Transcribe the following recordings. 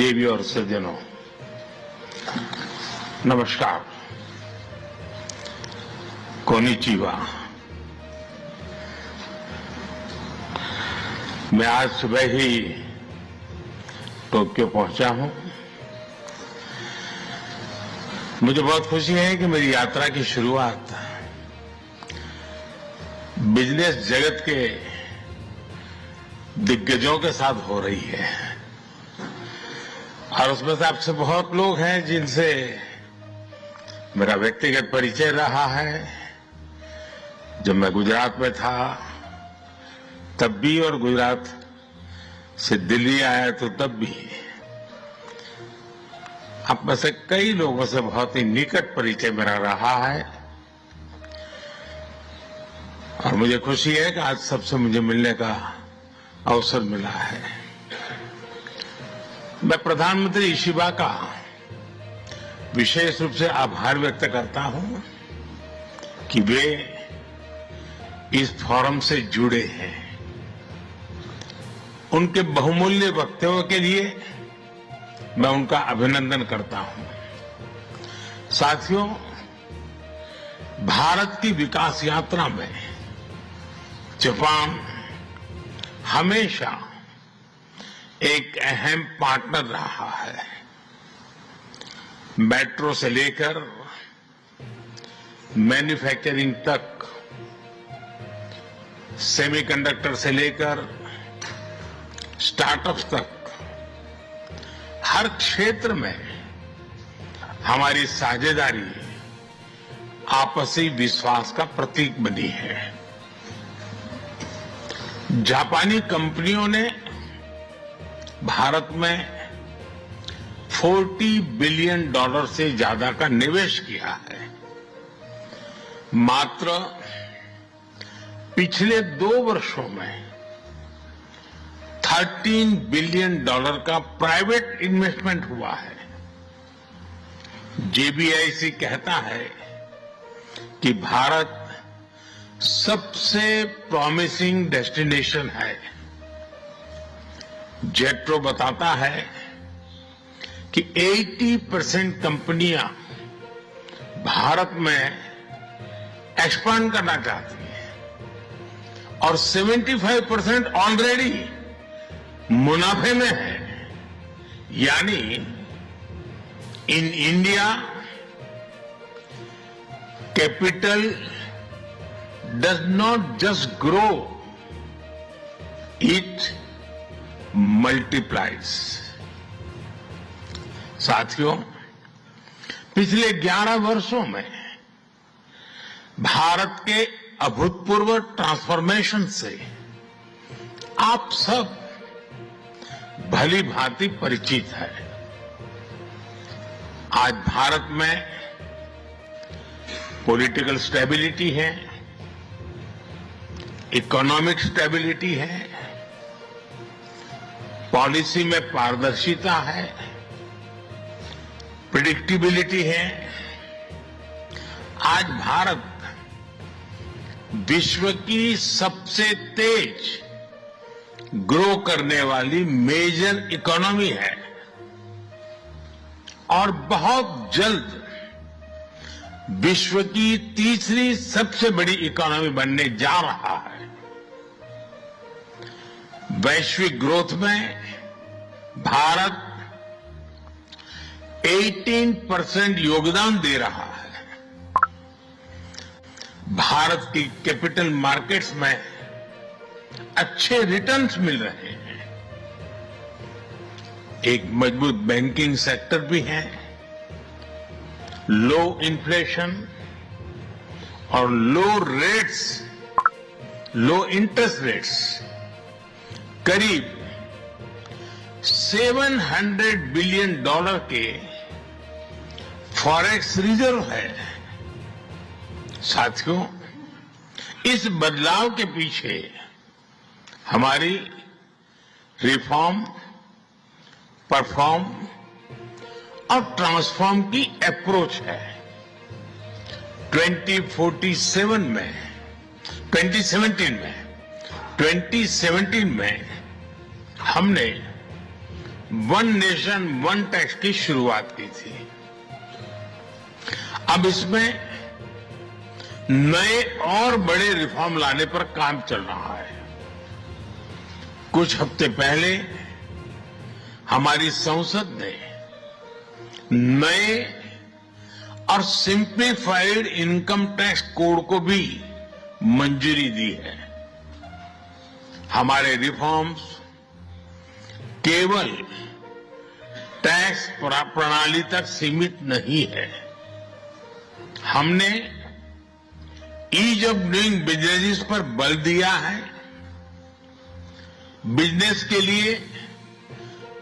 देवी और सज्जनों, नमस्कार। कोनिचिवा। मैं आज सुबह ही टोक्यो पहुंचा हूं। मुझे बहुत खुशी है कि मेरी यात्रा की शुरुआत बिजनेस जगत के दिग्गजों के साथ हो रही है और उसमें से आपसे बहुत लोग हैं जिनसे मेरा व्यक्तिगत परिचय रहा है। जब मैं गुजरात में था तब भी और गुजरात से दिल्ली आया तो तब भी आप में से कई लोगों से बहुत ही निकट परिचय मेरा रहा है और मुझे खुशी है कि आज सबसे मुझे मिलने का अवसर मिला है। मैं प्रधानमंत्री इशिबा का विशेष रूप से आभार व्यक्त करता हूं कि वे इस फोरम से जुड़े हैं। उनके बहुमूल्य वक्तव्य के लिए मैं उनका अभिनंदन करता हूं। साथियों, भारत की विकास यात्रा में जापान हमेशा एक अहम पार्टनर रहा है। मेट्रो से लेकर मैन्युफैक्चरिंग तक, सेमीकंडक्टर से लेकर स्टार्टअप्स तक, हर क्षेत्र में हमारी साझेदारी आपसी विश्वास का प्रतीक बनी है। जापानी कंपनियों ने भारत में $40 बिलियन से ज्यादा का निवेश किया है। मात्र पिछले 2 वर्षों में $13 बिलियन का प्राइवेट इन्वेस्टमेंट हुआ है। JBIC कहता है कि भारत सबसे प्रॉमिसिंग डेस्टिनेशन है। जेट्रो बताता है कि 80% कंपनियां भारत में एक्सपांड करना चाहती हैं और 75% ऑलरेडी मुनाफे में है। यानी in India capital does not just grow, it multiplies। साथियों, पिछले 11 वर्षों में भारत के अभूतपूर्व ट्रांसफॉर्मेशन से आप सब भली भांति परिचित है। आज भारत में पॉलिटिकल स्टेबिलिटी है, इकोनॉमिक स्टेबिलिटी है, पॉलिसी में पारदर्शिता है, प्रेडिक्टेबिलिटी है। आज भारत विश्व की सबसे तेज ग्रो करने वाली मेजर इकोनॉमी है और बहुत जल्द विश्व की तीसरी सबसे बड़ी इकोनॉमी बनने जा रहा है। वैश्विक ग्रोथ में भारत 18% योगदान दे रहा है। भारत की कैपिटल मार्केट्स में अच्छे रिटर्न्स मिल रहे हैं। एक मजबूत बैंकिंग सेक्टर भी है। लो इन्फ्लेशन और लो इंटरेस्ट रेट्स, करीब $700 बिलियन के फॉरेक्स रिजर्व है। साथियों, इस बदलाव के पीछे हमारी रिफॉर्म, परफॉर्म और ट्रांसफॉर्म की अप्रोच है। 2017 में हमने वन नेशन वन टैक्स की शुरुआत की थी। अब इसमें नए और बड़े रिफॉर्म लाने पर काम चल रहा है। कुछ हफ्ते पहले हमारी संसद ने नए और सिंप्लीफाइड इनकम टैक्स कोड को भी मंजूरी दी है। हमारे रिफॉर्म्स केवल टैक्स प्रणाली तक सीमित नहीं है। हमने ईज ऑफ डूइंग बिजनेस पर बल दिया है। बिजनेस के लिए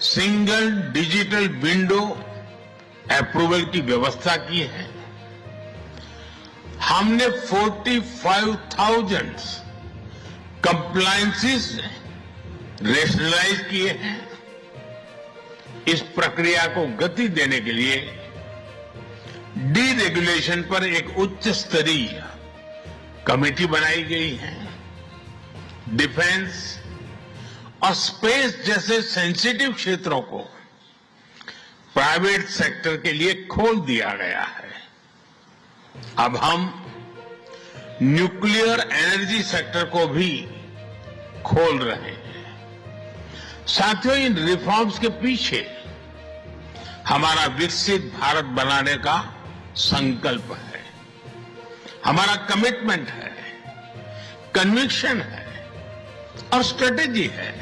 सिंगल डिजिटल विंडो अप्रूवल की व्यवस्था की है। हमने 45,000 कंप्लायंसेस रेशनलाइज किए हैं। इस प्रक्रिया को गति देने के लिए डीरेगुलेशन पर एक उच्च स्तरीय कमेटी बनाई गई है। डिफेंस और स्पेस जैसे सेंसिटिव क्षेत्रों को प्राइवेट सेक्टर के लिए खोल दिया गया है। अब हम न्यूक्लियर एनर्जी सेक्टर को भी खोल रहे हैं। साथियों, इन रिफॉर्म्स के पीछे हमारा विकसित भारत बनाने का संकल्प है, हमारा कमिटमेंट है, कन्विक्शन है और स्ट्रेटेजी है।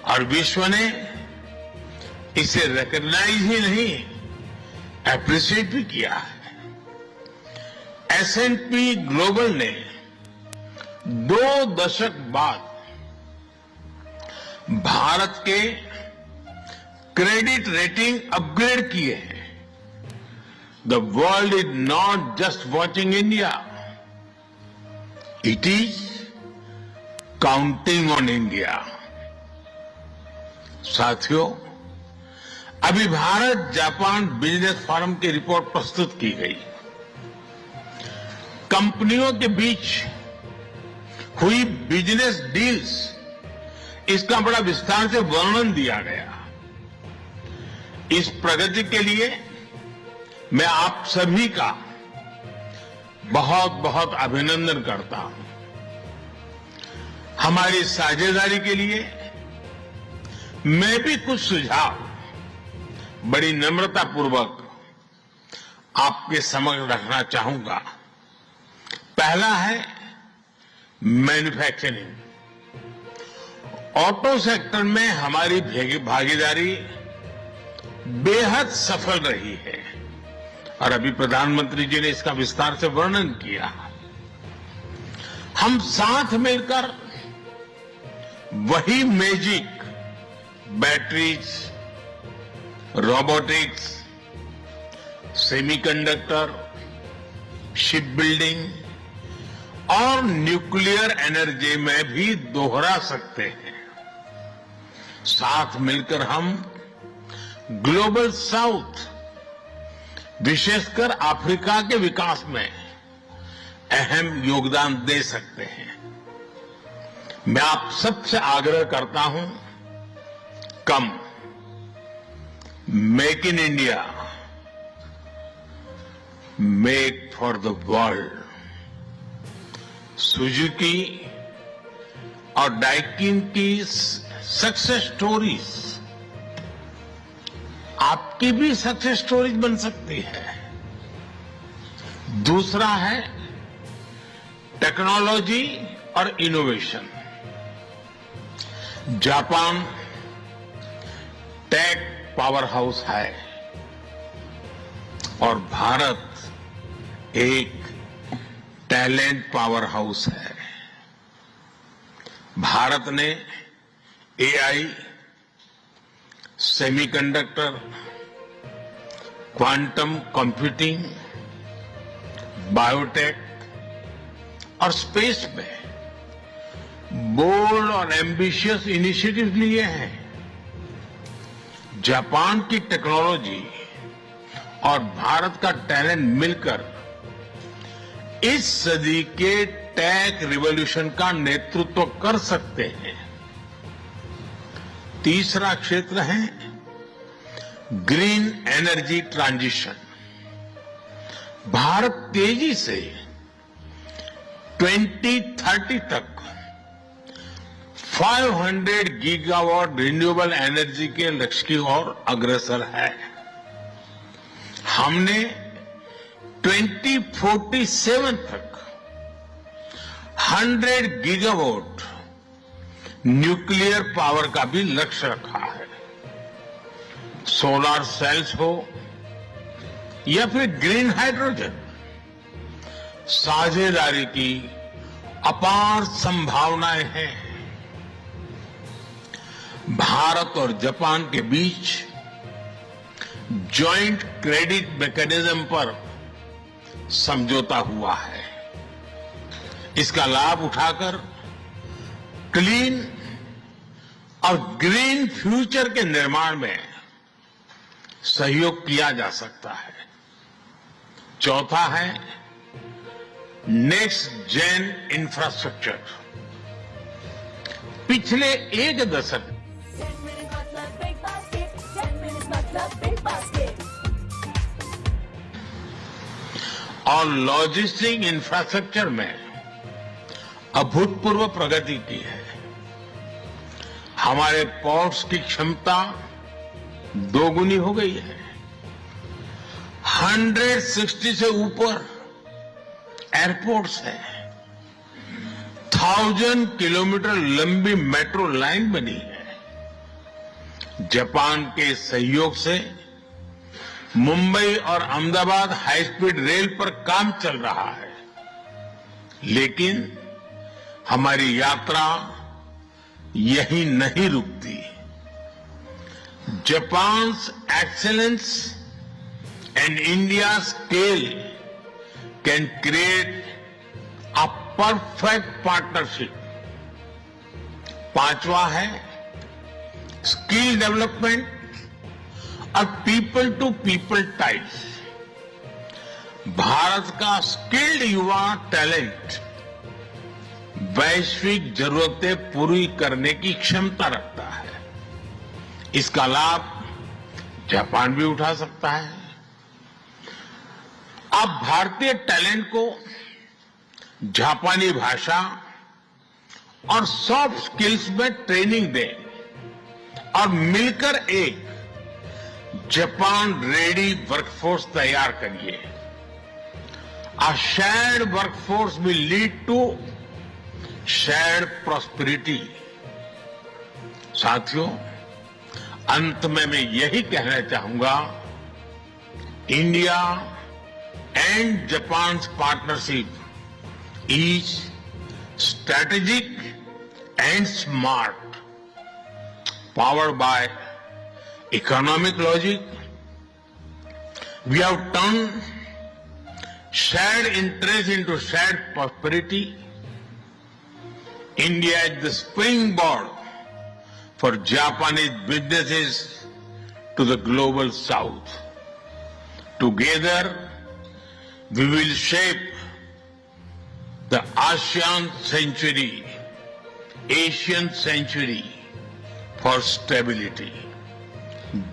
और विश्व ने इसे रिकॉग्नाइज ही नहीं, एप्रिशिएट भी किया है। S&P ग्लोबल ने 2 दशक बाद भारत के क्रेडिट रेटिंग अपग्रेड किए हैं। The world is not just watching India, it is counting on India. साथियों, अभी भारत जापान बिजनेस फोरम की रिपोर्ट प्रस्तुत की गई। कंपनियों के बीच हुई बिजनेस डील्स, इसका बड़ा विस्तार से वर्णन दिया गया। इस प्रगति के लिए मैं आप सभी का बहुत बहुत अभिनंदन करता हूं। हमारी साझेदारी के लिए मैं भी कुछ सुझाव बड़ी नम्रतापूर्वक आपके समक्ष रखना चाहूंगा। पहला है मैन्युफैक्चरिंग। ऑटो सेक्टर में हमारी भागीदारी बेहद सफल रही है और अभी प्रधानमंत्री जी ने इसका विस्तार से वर्णन किया। हम साथ मिलकर वही magic batteries, robotics, semiconductor, ship building और न्यूक्लियर एनर्जी में भी दोहरा सकते हैं। साथ मिलकर हम ग्लोबल साउथ, विशेषकर अफ्रीका के विकास में अहम योगदान दे सकते हैं। मैं आप सबसे आग्रह करता हूं, कम make in India, make for the world. Suzuki और डाइकिन की सक्सेस स्टोरीज आपकी भी सक्सेस स्टोरीज बन सकती है। दूसरा है टेक्नोलॉजी और innovation. Japan tech power house है और भारत एक टैलेंट पावर हाउस है। भारत ने AI, semiconductor, quantum computing, biotech और स्पेस में बोल्ड और एम्बिशियस इनिशिएटिव लिए हैं। जापान की टेक्नोलॉजी और भारत का टैलेंट मिलकर इस सदी के टेक रिवॉल्यूशन का नेतृत्व कर सकते हैं। तीसरा क्षेत्र है ग्रीन एनर्जी ट्रांजिशन। भारत तेजी से 2030 तक 500 गीगावाट रिन्यूएबल एनर्जी के लक्ष्य की ओर अग्रसर है। हमने 2047 तक 100 गीगावाट न्यूक्लियर पावर का भी लक्ष्य रखा है। सोलर सेल्स हो या फिर ग्रीन हाइड्रोजन, साझेदारी की अपार संभावनाएं हैं। भारत और जापान के बीच जॉइंट क्रेडिट मैकेनिज्म पर समझौता हुआ है। इसका लाभ उठाकर क्लीन और ग्रीन फ्यूचर के निर्माण में सहयोग किया जा सकता है। चौथा है नेक्स्ट जेन इंफ्रास्ट्रक्चर। पिछले एक दशक और लॉजिस्टिक इंफ्रास्ट्रक्चर में अभूतपूर्व प्रगति की है। हमारे पोर्ट्स की क्षमता दोगुनी हो गई है। 160 से ऊपर एयरपोर्ट्स हैं। 1000 किलोमीटर लंबी मेट्रो लाइन बनी है। जापान के सहयोग से मुंबई और अहमदाबाद हाई स्पीड रेल पर काम चल रहा है। लेकिन हमारी यात्रा यहीं नहीं रुकती। Japan's excellence and India's scale can create a perfect partnership. पांचवा है स्किल डेवलपमेंट और people to people ties. Bharat का स्किल्ड युवा टैलेंट वैश्विक जरूरतें पूरी करने की क्षमता रखता है। इसका लाभ जापान भी उठा सकता है। आप भारतीय टैलेंट को जापानी भाषा और सॉफ्ट स्किल्स में ट्रेनिंग दें और मिलकर एक जापान रेडी वर्कफोर्स तैयार करिए। A shared workforce will lead to shared prosperity। साथियों, अंत में मैं यही कहना चाहूंगा, India and Japan partnership is strategic and smart, powered by economic logic. We have turn shared interest into shared prosperity. India is the springboard for Japanese businesses to the global south. Together, we will shape the ASEAN century, Asian century for stability,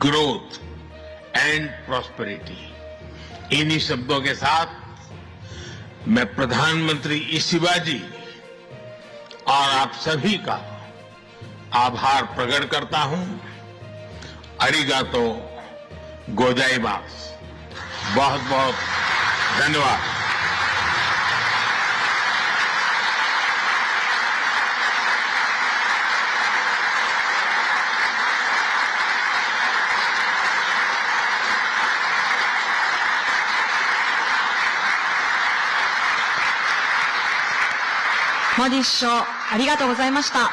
growth and prosperity. इन्हीं शब्दों के साथ मैं प्रधानमंत्री इशिबाजी और आप सभी का आभार प्रकट करता हूं। अरिगातो गोजाइमास। बहुत बहुत धन्यवाद।モディ首相、ありがとうございました。